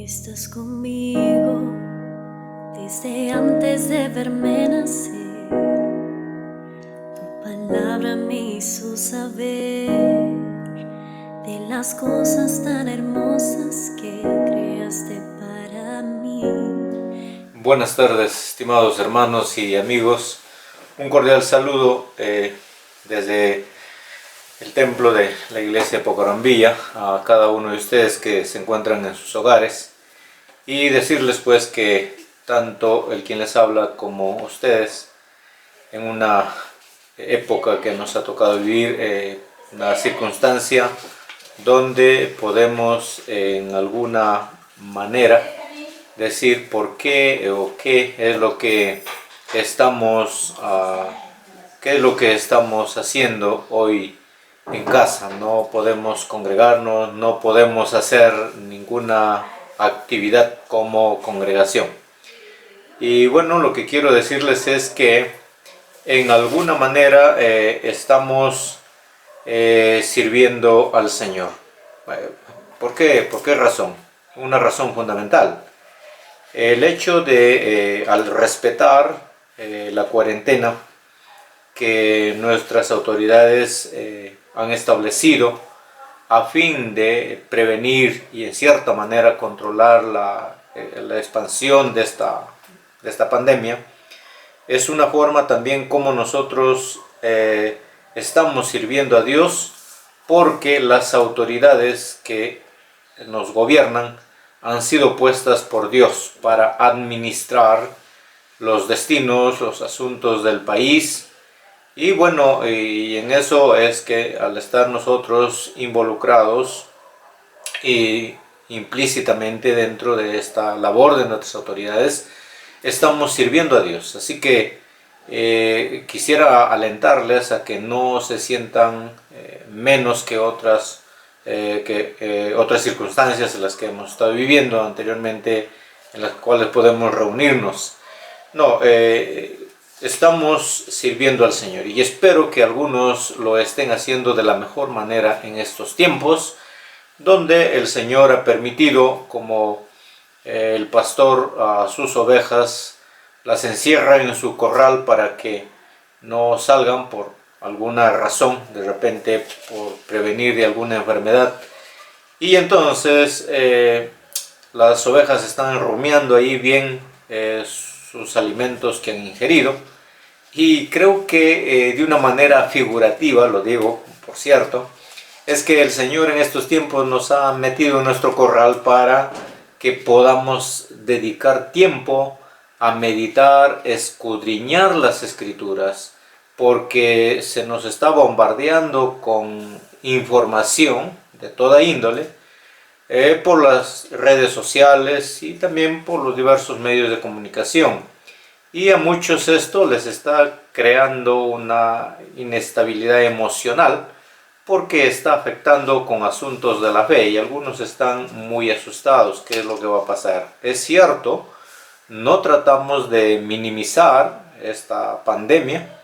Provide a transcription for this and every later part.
Estás conmigo desde antes de verme nacer. Tu palabra me hizo saber de las cosas tan hermosas que creaste para mí. Buenas tardes, estimados hermanos y amigos. Un cordial saludo desde el templo de la iglesia de Pocorambilla a cada uno de ustedes que se encuentran en sus hogares, y decirles pues que tanto el quien les habla como ustedes, en una época que nos ha tocado vivir, una circunstancia donde podemos en alguna manera decir por qué o qué es lo que estamos haciendo hoy en casa. No podemos congregarnos, no podemos hacer ninguna actividad como congregación. Y bueno, lo que quiero decirles es que en alguna manera estamos sirviendo al Señor. ¿Por qué? ¿Por qué razón? Una razón fundamental. El hecho de, al respetar la cuarentena que nuestras autoridades han establecido a fin de prevenir y en cierta manera controlar la expansión de esta pandemia, es una forma también como nosotros estamos sirviendo a Dios, porque las autoridades que nos gobiernan han sido puestas por Dios para administrar los destinos, los asuntos del país. Y bueno, y en eso es que al estar nosotros involucrados y implícitamente dentro de esta labor de nuestras autoridades, estamos sirviendo a Dios. Así que quisiera alentarles a que no se sientan menos que otras circunstancias en las que hemos estado viviendo anteriormente, en las cuales podemos reunirnos. No, estamos sirviendo al Señor, y espero que algunos lo estén haciendo de la mejor manera en estos tiempos, donde el Señor ha permitido, como el pastor a sus ovejas las encierra en su corral para que no salgan por alguna razón, de repente por prevenir de alguna enfermedad. Y entonces las ovejas están rumiando ahí bien sus alimentos que han ingerido, y creo que de una manera figurativa, lo digo por cierto, es que el Señor en estos tiempos nos ha metido en nuestro corral para que podamos dedicar tiempo a meditar, escudriñar las Escrituras, porque se nos está bombardeando con información de toda índole por las redes sociales y también por los diversos medios de comunicación. Y a muchos esto les está creando una inestabilidad emocional, porque está afectando con asuntos de la fe, y algunos están muy asustados. ¿Qué es lo que va a pasar? Es cierto, no tratamos de minimizar esta pandemia.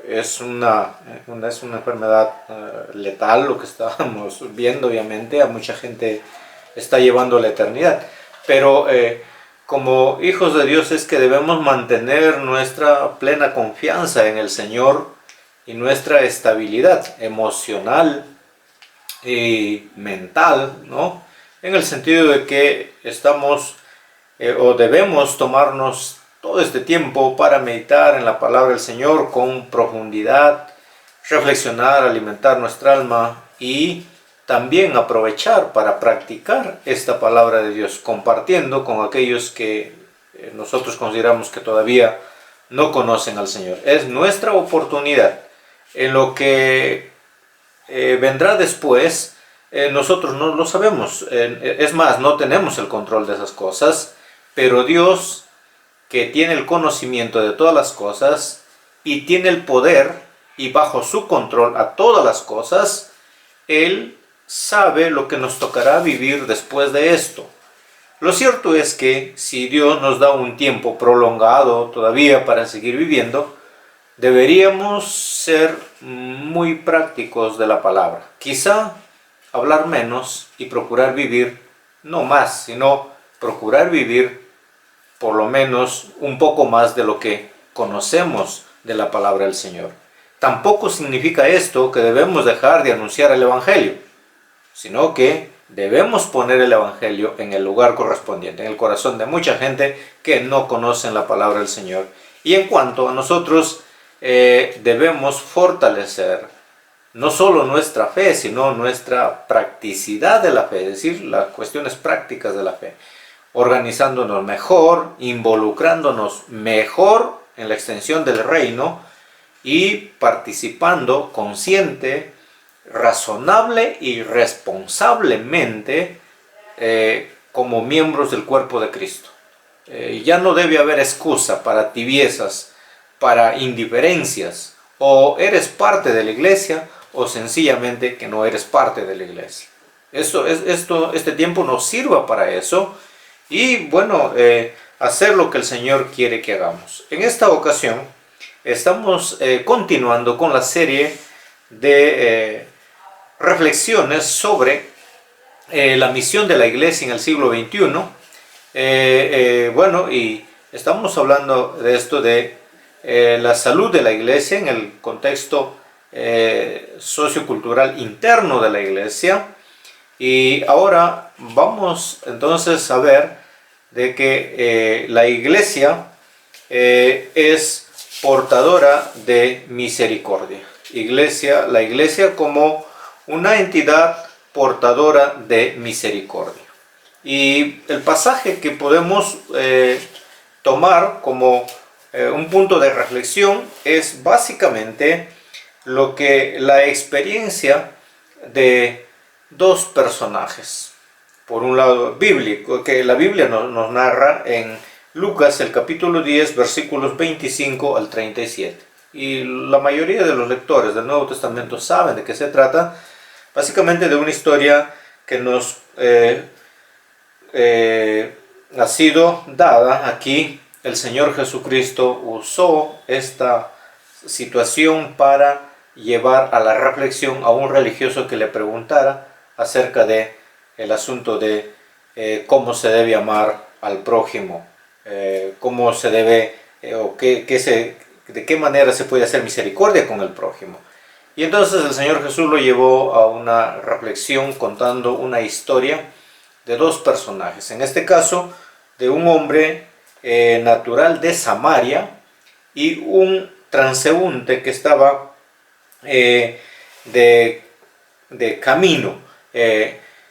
Es una enfermedad letal, lo que estamos viendo. Obviamente a mucha gente está llevando a la eternidad, pero como hijos de Dios es que debemos mantener nuestra plena confianza en el Señor y nuestra estabilidad emocional y mental, ¿no? En el sentido de que estamos o debemos tomarnos todo este tiempo para meditar en la palabra del Señor con profundidad, reflexionar, alimentar nuestra alma, y también aprovechar para practicar esta palabra de Dios, compartiendo con aquellos que nosotros consideramos que todavía no conocen al Señor. Es nuestra oportunidad. En lo que vendrá después, nosotros no lo sabemos. Es más, no tenemos el control de esas cosas, pero Dios, que tiene el conocimiento de todas las cosas y tiene el poder y bajo su control a todas las cosas, Él sabe lo que nos tocará vivir después de esto. Lo cierto es que si Dios nos da un tiempo prolongado todavía para seguir viviendo, deberíamos ser muy prácticos de la palabra. Quizá hablar menos y procurar vivir no más, sino procurar vivir por lo menos un poco más de lo que conocemos de la palabra del Señor. Tampoco significa esto que debemos dejar de anunciar el Evangelio, sino que debemos poner el Evangelio en el lugar correspondiente, en el corazón de mucha gente que no conocen la palabra del Señor. Y en cuanto a nosotros, debemos fortalecer no solo nuestra fe, sino nuestra practicidad de la fe, es decir, las cuestiones prácticas de la fe, organizándonos mejor, involucrándonos mejor en la extensión del reino y participando consciente, razonable y responsablemente como miembros del cuerpo de Cristo. Ya no debe haber excusa para tibiezas, para indiferencias, o eres parte de la iglesia o sencillamente que no eres parte de la iglesia. Este tiempo nos sirva para eso y bueno, hacer lo que el Señor quiere que hagamos. En esta ocasión estamos continuando con la serie de reflexiones sobre la misión de la iglesia en el siglo XXI. Bueno, y estamos hablando de esto de la salud de la iglesia en el contexto sociocultural interno de la iglesia. Y ahora vamos entonces a ver de que la iglesia es portadora de misericordia. La iglesia como una entidad portadora de misericordia. Y el pasaje que podemos tomar como un punto de reflexión es básicamente lo que la experiencia de dos personajes. Por un lado, bíblico, que la Biblia nos narra en Lucas, el capítulo 10, versículos 25 al 37. Y la mayoría de los lectores del Nuevo Testamento saben de qué se trata. Básicamente de una historia que nos ha sido dada aquí. El Señor Jesucristo usó esta situación para llevar a la reflexión a un religioso que le preguntara acerca de el asunto de cómo se debe amar al prójimo, cómo se debe de qué manera se puede hacer misericordia con el prójimo. Y entonces el Señor Jesús lo llevó a una reflexión contando una historia de dos personajes, en este caso de un hombre natural de Samaria y un transeúnte que estaba de camino.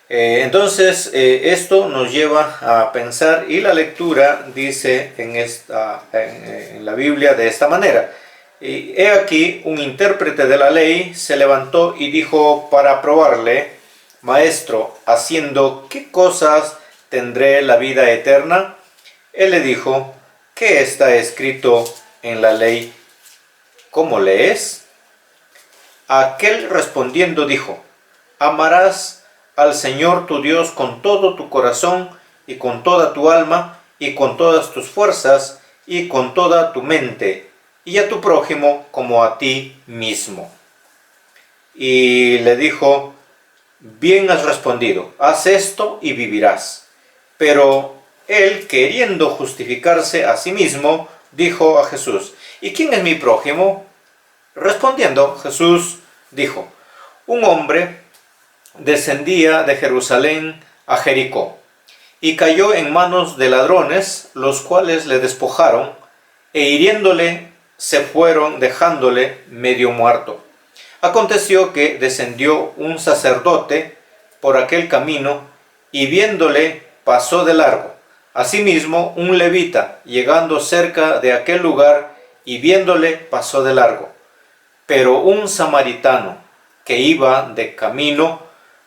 Entonces esto nos lleva a pensar, y la lectura dice en la Biblia de esta manera: y he aquí un intérprete de la ley se levantó y dijo para probarle: Maestro, ¿haciendo qué cosas tendré la vida eterna? Él le dijo: ¿qué está escrito en la ley? ¿Cómo lees? Aquel respondiendo dijo: amarás al Señor tu Dios con todo tu corazón y con toda tu alma y con todas tus fuerzas y con toda tu mente, y a tu prójimo como a ti mismo. Y le dijo: bien has respondido, haz esto y vivirás. Pero él, queriendo justificarse a sí mismo, dijo a Jesús: ¿y quién es mi prójimo? Respondiendo, Jesús dijo: un hombre descendía de Jerusalén a Jericó, y cayó en manos de ladrones, los cuales le despojaron, e hiriéndole se fueron, dejándole medio muerto. Aconteció que descendió un sacerdote por aquel camino, y viéndole pasó de largo. Asimismo un levita, llegando cerca de aquel lugar, y viéndole pasó de largo. Pero un samaritano que iba de camino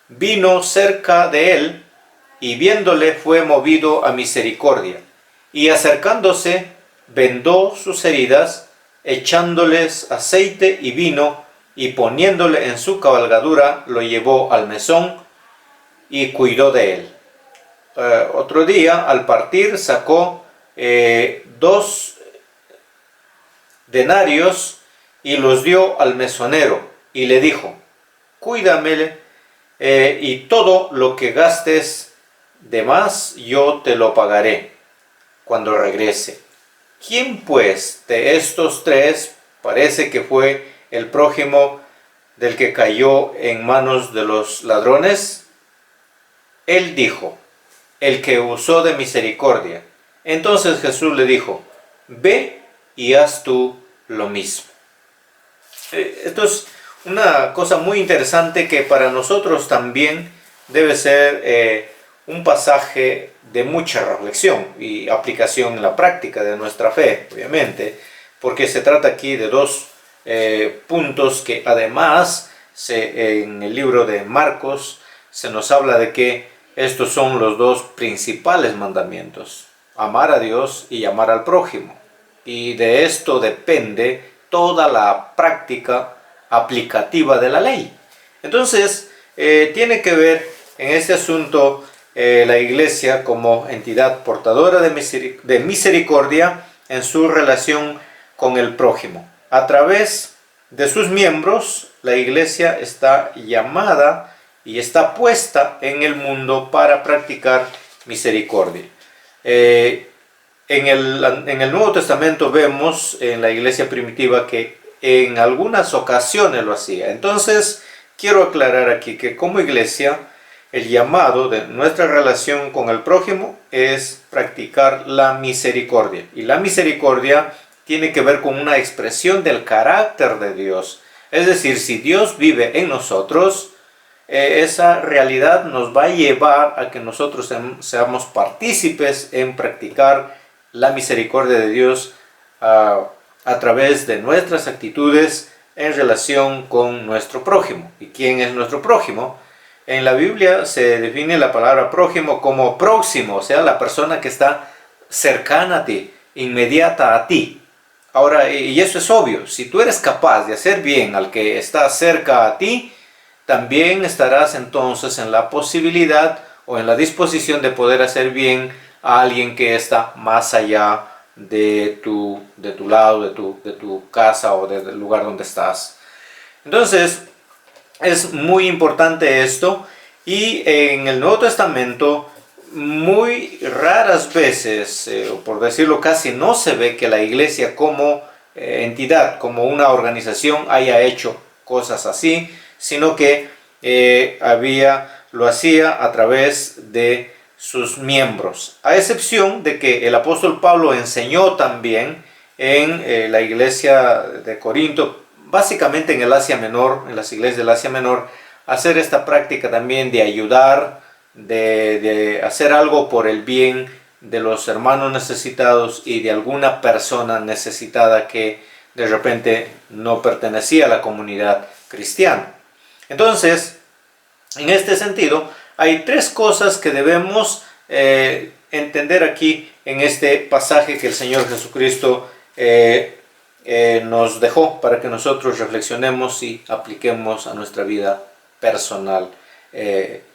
vino cerca de él, y viéndole fue movido a misericordia, y acercándose vendó sus heridas, echándoles aceite y vino, y poniéndole en su cabalgadura lo llevó al mesón y cuidó de él. Otro día, al partir, sacó 2 denarios y los dio al mesonero, y le dijo: cuídamele, y todo lo que gastes de más yo te lo pagaré cuando regrese. ¿Quién pues de estos tres parece que fue el prójimo del que cayó en manos de los ladrones? Él dijo, el que usó de misericordia. Entonces Jesús le dijo, ve y haz tú lo mismo. Esto es una cosa muy interesante que para nosotros también debe ser un pasaje de mucha reflexión y aplicación en la práctica de nuestra fe, obviamente, porque se trata aquí de dos puntos que además en el libro de Marcos se nos habla de que estos son los dos principales mandamientos: amar a Dios y amar al prójimo. Y de esto depende toda la práctica aplicativa de la ley. Entonces, tiene que ver en este asunto la Iglesia como entidad portadora de misericordia en su relación con el prójimo. A través de sus miembros, la Iglesia está llamada y está puesta en el mundo para practicar misericordia. En el Nuevo Testamento vemos en la iglesia primitiva que en algunas ocasiones lo hacía. Entonces, quiero aclarar aquí que como iglesia, el llamado de nuestra relación con el prójimo es practicar la misericordia. Y la misericordia tiene que ver con una expresión del carácter de Dios. Es decir, si Dios vive en nosotros, esa realidad nos va a llevar a que nosotros seamos partícipes en practicar la misericordia de Dios a través de nuestras actitudes en relación con nuestro prójimo. ¿Y quién es nuestro prójimo? En la Biblia se define la palabra prójimo como próximo, o sea, la persona que está cercana a ti, inmediata a ti. Ahora, y eso es obvio, si tú eres capaz de hacer bien al que está cerca a ti, también estarás entonces en la posibilidad o en la disposición de poder hacer bien a alguien que está más allá de tu lado, de tu casa o del lugar donde estás. Entonces, es muy importante esto, y en el Nuevo Testamento muy raras veces, o por decirlo casi, no se ve que la iglesia como entidad, como una organización haya hecho cosas así, sino que lo hacía a través de sus miembros, a excepción de que el apóstol Pablo enseñó también en la iglesia de Corinto, básicamente en el Asia Menor, en las iglesias del Asia Menor, hacer esta práctica también de ayudar, de hacer algo por el bien de los hermanos necesitados y de alguna persona necesitada que de repente no pertenecía a la comunidad cristiana. Entonces, en este sentido, hay tres cosas que debemos entender aquí en este pasaje que el Señor Jesucristo nos dejó para que nosotros reflexionemos y apliquemos a nuestra vida personal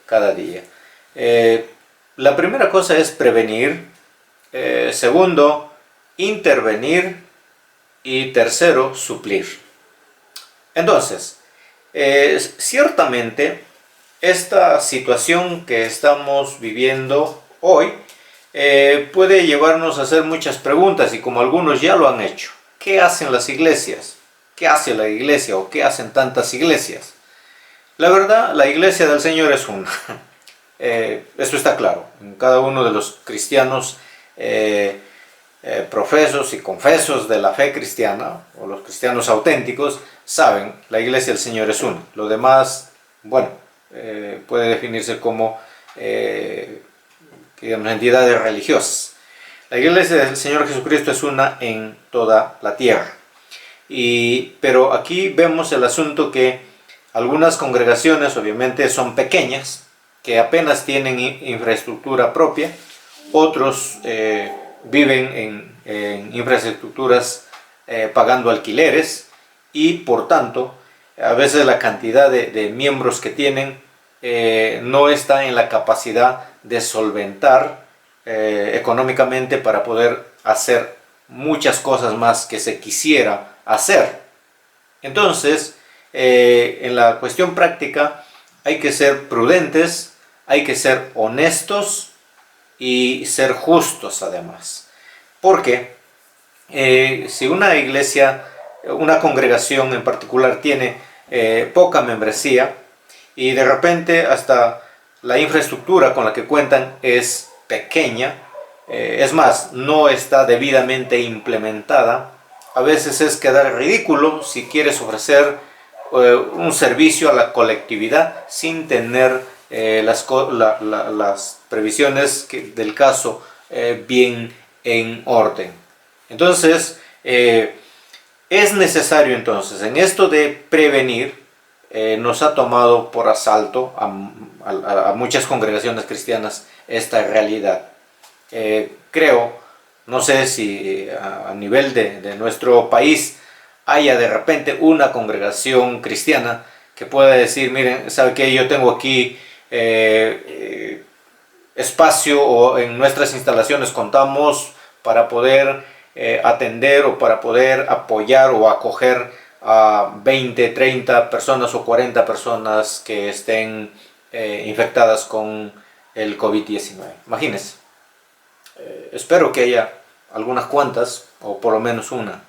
cada día. La primera cosa es prevenir, segundo, intervenir, y tercero, suplir. Entonces, ciertamente esta situación que estamos viviendo hoy puede llevarnos a hacer muchas preguntas, y como algunos ya lo han hecho: ¿qué hacen las iglesias? ¿Qué hace la iglesia o qué hacen tantas iglesias? La verdad, la iglesia del Señor es una. Eso está claro. Cada uno de los cristianos profesos y confesos de la fe cristiana, o los cristianos auténticos, saben, la iglesia del Señor es una. Lo demás, bueno, puede definirse como digamos, entidades religiosas. La iglesia del Señor Jesucristo es una en toda la tierra. Pero aquí vemos el asunto que algunas congregaciones obviamente son pequeñas, que apenas tienen infraestructura propia. Otros viven en infraestructuras pagando alquileres, y por tanto a veces la cantidad de miembros que tienen no está en la capacidad de solventar económicamente para poder hacer muchas cosas más que se quisiera hacer. Entonces, en la cuestión práctica hay que ser prudentes, hay que ser honestos y ser justos además. Porque si una iglesia, una congregación en particular tiene poca membresía y de repente hasta la infraestructura con la que cuentan es pequeña, es más, no está debidamente implementada, a veces es quedar ridículo si quieres ofrecer un servicio a la colectividad sin tener las previsiones del caso bien en orden. Entonces, es necesario entonces, en esto de prevenir, nos ha tomado por asalto a muchas congregaciones cristianas esta realidad. Creo, no sé si a nivel de nuestro país haya de repente una congregación cristiana que pueda decir, miren, ¿sabe qué? Yo tengo aquí espacio, o en nuestras instalaciones contamos para poder atender o para poder apoyar o acoger a 20, 30 personas o 40 personas que estén infectadas con el COVID-19. Imagínense. Espero que haya algunas cuantas, o por lo menos una.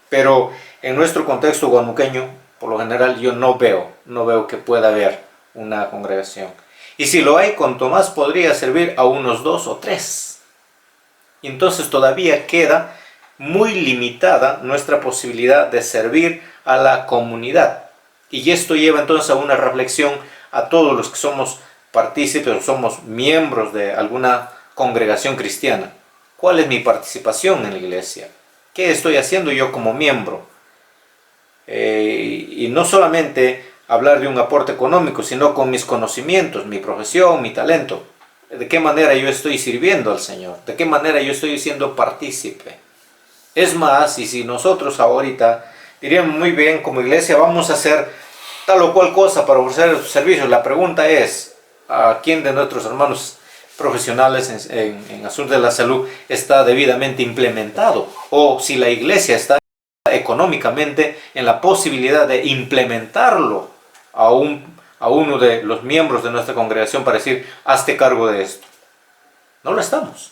Pero en nuestro contexto guanuqueño, por lo general yo no veo que pueda haber una congregación. Y si lo hay, cuanto más podría servir a unos 2 o 3. Entonces todavía queda muy limitada nuestra posibilidad de servir a la comunidad. Y esto lleva entonces a una reflexión a todos los que somos partícipes o somos miembros de alguna congregación cristiana. ¿Cuál es mi participación en la iglesia? ¿Qué estoy haciendo yo como miembro? Y no solamente hablar de un aporte económico, sino con mis conocimientos, mi profesión, mi talento. ¿De qué manera yo estoy sirviendo al Señor? ¿De qué manera yo estoy siendo partícipe? Es más, y si nosotros ahorita diríamos muy bien como iglesia, vamos a hacer tal o cual cosa para ofrecer los servicios, la pregunta es, ¿a quién de nuestros hermanos profesionales en asuntos de la salud está debidamente implementado? O si la iglesia está económicamente en la posibilidad de implementarlo a uno de los miembros de nuestra congregación para decir, hazte cargo de esto. No lo estamos.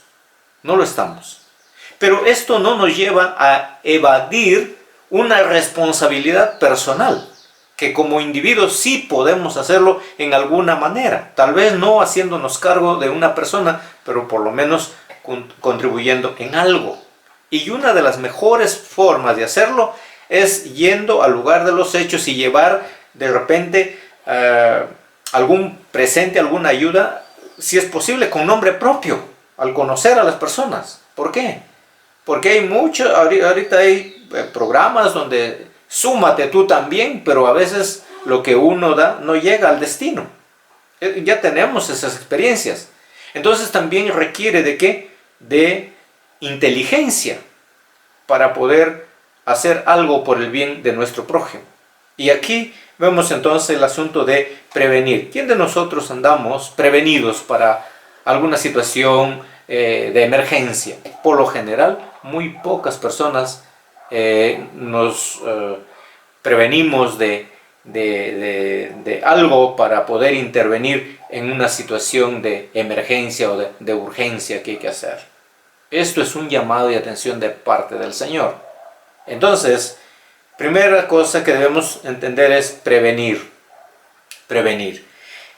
Pero esto no nos lleva a evadir una responsabilidad personal, que como individuos sí podemos hacerlo en alguna manera, tal vez no haciéndonos cargo de una persona, pero por lo menos contribuyendo en algo. Y una de las mejores formas de hacerlo es yendo al lugar de los hechos y llevar de repente algún presente, alguna ayuda, si es posible con nombre propio, al conocer a las personas. ¿Por qué? Porque hay mucho, ahorita hay programas donde súmate tú también, pero a veces lo que uno da no llega al destino. Ya tenemos esas experiencias. Entonces también requiere de ¿qué? De inteligencia para poder hacer algo por el bien de nuestro prójimo. Y aquí vemos entonces el asunto de prevenir. ¿Quién de nosotros andamos prevenidos para alguna situación de emergencia? Por lo general, muy pocas personas nos prevenimos de algo para poder intervenir en una situación de emergencia o de urgencia que hay que hacer. Esto es un llamado de atención de parte del Señor. Entonces, primera cosa que debemos entender es prevenir.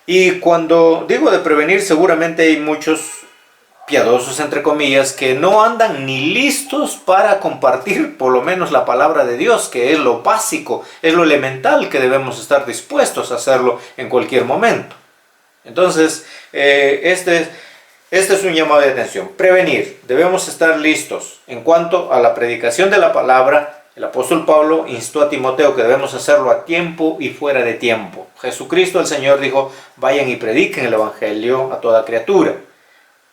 Y cuando digo de prevenir, seguramente hay muchos piadosos, entre comillas, que no andan ni listos para compartir por lo menos la palabra de Dios, que es lo básico, es lo elemental que debemos estar dispuestos a hacerlo en cualquier momento. Entonces, este es un llamado de atención. Prevenir, debemos estar listos. En cuanto a la predicación de la palabra, el apóstol Pablo instó a Timoteo que debemos hacerlo a tiempo y fuera de tiempo. Jesucristo el Señor dijo, vayan y prediquen el evangelio a toda criatura.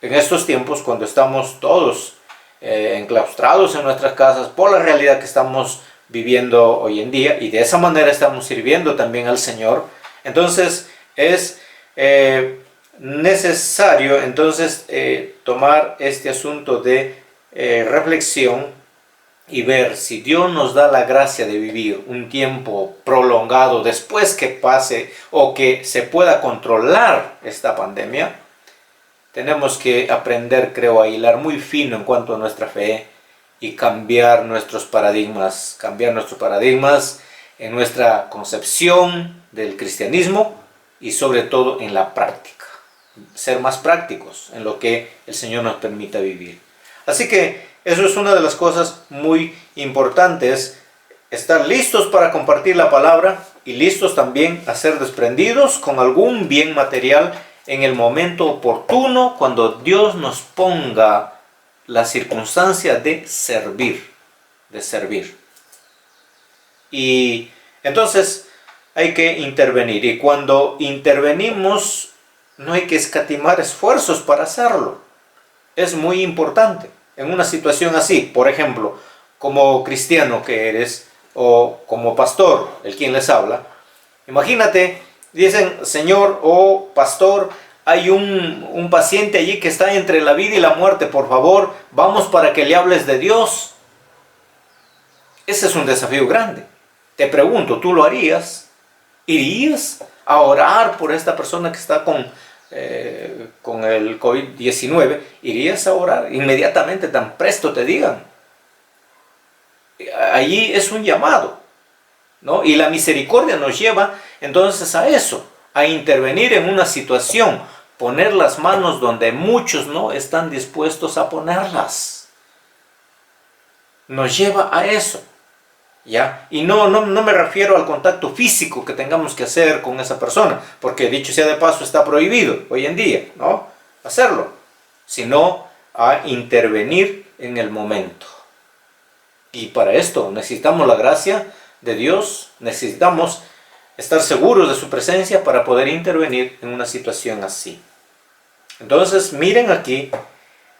En estos tiempos, cuando estamos todos enclaustrados en nuestras casas por la realidad que estamos viviendo hoy en día, y de esa manera estamos sirviendo también al Señor, entonces es necesario entonces tomar este asunto de reflexión y ver si Dios nos da la gracia de vivir un tiempo prolongado después que pase o que se pueda controlar esta pandemia. tenemos que aprender, creo, a hilar muy fino en cuanto a nuestra fe y cambiar nuestros paradigmas en nuestra concepción del cristianismo y sobre todo en la práctica. Ser más prácticos en lo que el Señor nos permita vivir. Así que eso es una de las cosas muy importantes, estar listos para compartir la palabra y listos también a ser desprendidos con algún bien material en el momento oportuno, cuando Dios nos ponga la circunstancia de servir. Y entonces hay que intervenir, y cuando intervenimos no hay que escatimar esfuerzos para hacerlo. Es muy importante en una situación así, por ejemplo, como cristiano que eres, o como pastor, el quien les habla. Imagínate, dicen, Señor o pastor, hay un paciente allí que está entre la vida y la muerte, por favor, vamos para que le hables de Dios. Ese es un desafío grande. Te pregunto, ¿tú lo harías? ¿Irías a orar por esta persona que está con el COVID-19? ¿Irías a orar inmediatamente, tan presto te digan? Allí es un llamado, ¿no? Y la misericordia nos lleva entonces a eso, a intervenir en una situación, poner las manos donde muchos no están dispuestos a ponerlas. Nos lleva a eso, ¿ya? Y no me refiero al contacto físico que tengamos que hacer con esa persona, porque dicho sea de paso está prohibido hoy en día, ¿no? Hacerlo, sino a intervenir en el momento. Y para esto necesitamos la gracia de Dios, necesitamos estar seguros de su presencia para poder intervenir en una situación así. Entonces, miren aquí,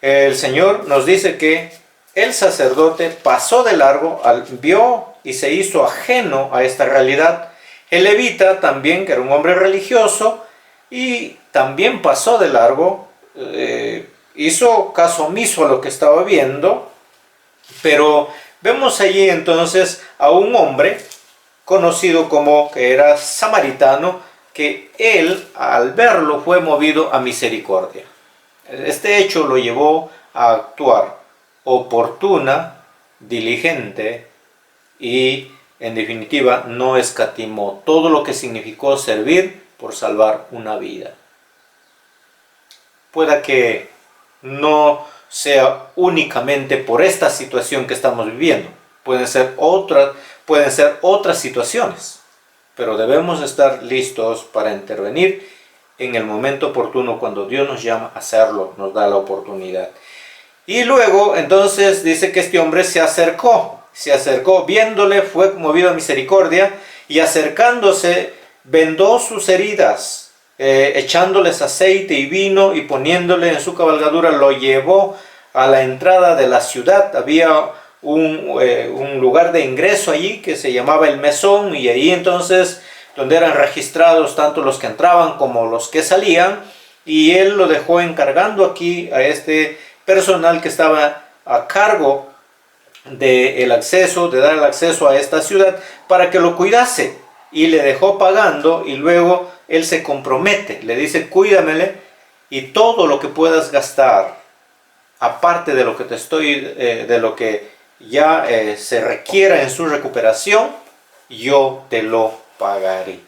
el Señor nos dice que el sacerdote pasó de largo, vio y se hizo ajeno a esta realidad. El levita también, que era un hombre religioso, y también pasó de largo, hizo caso omiso a lo que estaba viendo, pero vemos allí entonces a un hombre conocido como que era samaritano, que él al verlo fue movido a misericordia. Este hecho lo llevó a actuar oportuna, diligente y en definitiva no escatimó todo lo que significó servir por salvar una vida. Pueda que no sea únicamente por esta situación que estamos viviendo, pueden ser otras situaciones, pero debemos estar listos para intervenir en el momento oportuno cuando Dios nos llama a hacerlo, nos da la oportunidad. Y luego entonces dice que este hombre se acercó, viéndole fue movido a misericordia, y acercándose vendó sus heridas, echándoles aceite y vino y poniéndole en su cabalgadura, lo llevó a la entrada de la ciudad. Había un lugar de ingreso allí que se llamaba el mesón, y ahí entonces donde eran registrados tanto los que entraban como los que salían, y él lo dejó encargando aquí a este personal que estaba a cargo de dar el acceso a esta ciudad para que lo cuidase, y le dejó pagando, y luego él se compromete, le dice, cuídamele, y todo lo que puedas gastar aparte de lo que de lo que ya se requiera en su recuperación, yo te lo pagaré.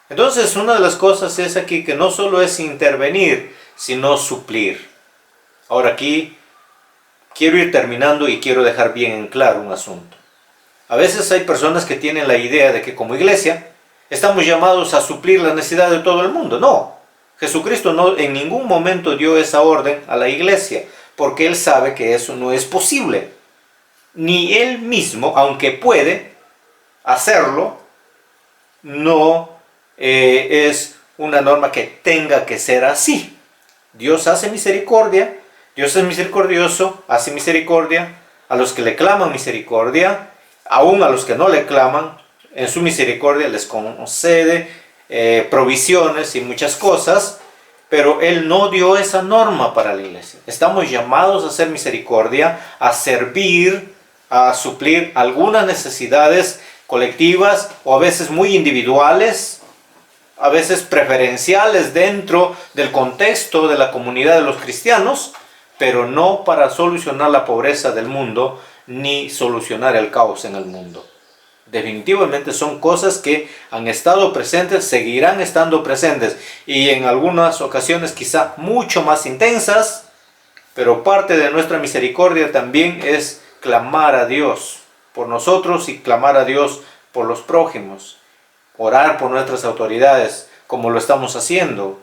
Entonces, una de las cosas es aquí que no solo es intervenir, sino suplir. Ahora aquí quiero ir terminando y quiero dejar bien en claro un asunto. A veces hay personas que tienen la idea de que como iglesia estamos llamados a suplir la necesidad de todo el mundo. No, Jesucristo no en ningún momento dio esa orden a la iglesia, porque Él sabe que eso no es posible. Ni Él mismo, aunque puede hacerlo, no es una norma que tenga que ser así. Dios hace misericordia, Dios es misericordioso, hace misericordia a los que le claman misericordia, aún a los que no le claman, en su misericordia les concede provisiones y muchas cosas, pero Él no dio esa norma para la iglesia. Estamos llamados a hacer misericordia, a servir, a suplir algunas necesidades colectivas o a veces muy individuales, a veces preferenciales dentro del contexto de la comunidad de los cristianos, pero no para solucionar la pobreza del mundo ni solucionar el caos en el mundo. Definitivamente son cosas que han estado presentes, seguirán estando presentes y en algunas ocasiones quizá mucho más intensas, pero parte de nuestra misericordia también es clamar a Dios por nosotros y clamar a Dios por los prójimos, orar por nuestras autoridades como lo estamos haciendo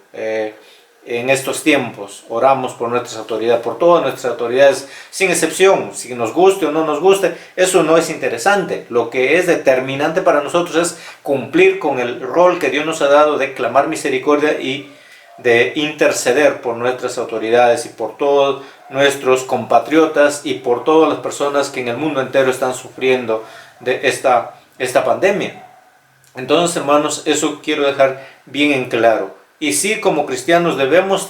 en estos tiempos. Oramos por nuestras autoridades, por todas nuestras autoridades, sin excepción, si nos guste o no nos guste, eso no es interesante. Lo que es determinante para nosotros es cumplir con el rol que Dios nos ha dado de clamar misericordia y de interceder por nuestras autoridades y por todos nuestros compatriotas y por todas las personas que en el mundo entero están sufriendo de esta pandemia. Entonces, hermanos, eso quiero dejar bien en claro. Y sí, como cristianos debemos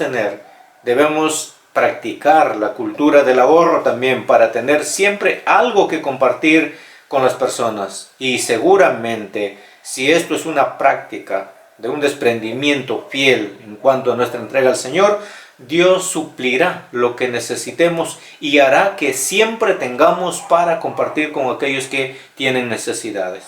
practicar la cultura del ahorro también para tener siempre algo que compartir con las personas. Y seguramente, si esto es una práctica de un desprendimiento fiel en cuanto a nuestra entrega al Señor, Dios suplirá lo que necesitemos y hará que siempre tengamos para compartir con aquellos que tienen necesidades.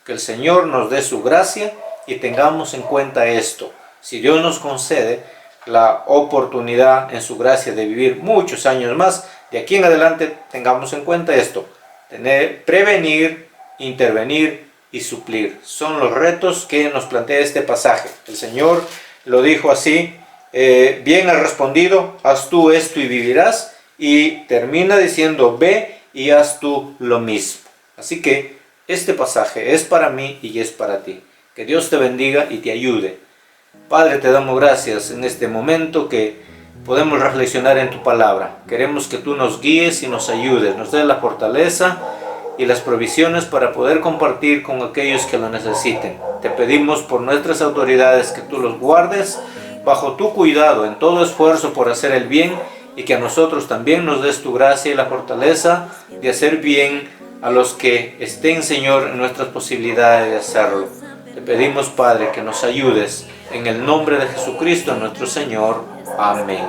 Que el Señor nos dé su gracia y tengamos en cuenta esto. Si Dios nos concede la oportunidad en su gracia de vivir muchos años más, de aquí en adelante tengamos en cuenta esto. Prevenir, intervenir y suplir. Son los retos que nos plantea este pasaje. El Señor lo dijo así, bien has respondido, haz tú esto y vivirás. Y termina diciendo, ve y haz tú lo mismo. Así que este pasaje es para mí y es para ti. Que Dios te bendiga y te ayude. Padre, te damos gracias en este momento que podemos reflexionar en tu palabra. Queremos que tú nos guíes y nos ayudes, nos des la fortaleza y las provisiones para poder compartir con aquellos que lo necesiten. Te pedimos por nuestras autoridades que tú los guardes bajo tu cuidado en todo esfuerzo por hacer el bien y que a nosotros también nos des tu gracia y la fortaleza de hacer bien a los que estén, Señor, en nuestras posibilidades de hacerlo. Te pedimos, Padre, que nos ayudes en el nombre de Jesucristo nuestro Señor. Amén.